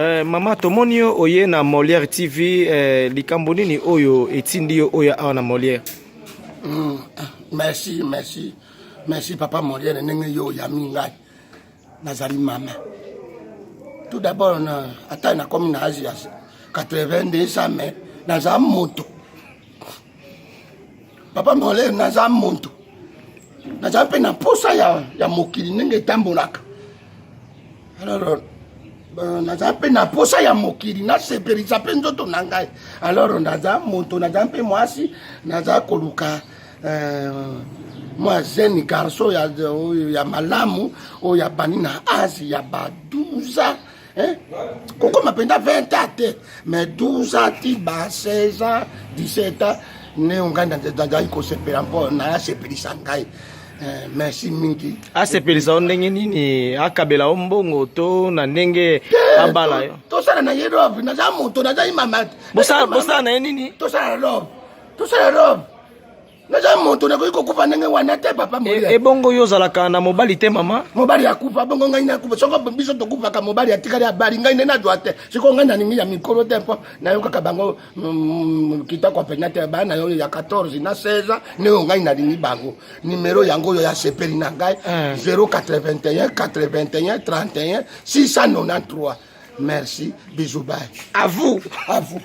Mama tomoni yo oye na Molière TV likambo nini oyo etindi yo oya awa na Molière. Merci papa Molière ndenge yo ya mingai nazali mama. Tout d'abord na ata na comme na âge ya 82 ans mais naza moto. Papa Molière naza moto. Naza pe na posa ya mokili ndenge tambolaka. Alors naza pe na posa ya mokili na sepelisa pe nzoto na ngai. Alors naza moto naza pe mwasi naza koluka moi jeune garçon ya malamu o ya bani na âge ya ba 12 ans hein koko mapenda 20 ans te mais 12 ans ti ba 16 ans 17 ans ne onganda ndaza ko sepela mpo na sepelisa ngai. Merci mingi. Asepelisa ndenge nini akabela ombongo to na ndenge abala yo. To sala na yerobe na za moto na za imama. Bosa na nini? To sala robe. To sala robe. Na za moto na ko kufa ndenge wana te papa Molière. Bongo yo zalaka na mobali te mama. Mobali akufa bongo ngai na kufa. Soko biso to kufa ka mobali atikali abali ngai na droite. Siko ngai na ningi ya mikoro te mpo na yo kaka bango kita kwa penate ba na yo ya 14 na 16 ne ngai na ningi bango. Numéro yango yo ya sepeli na ngai 081 81 31 693. Merci, bisous bye. À vous. À vous.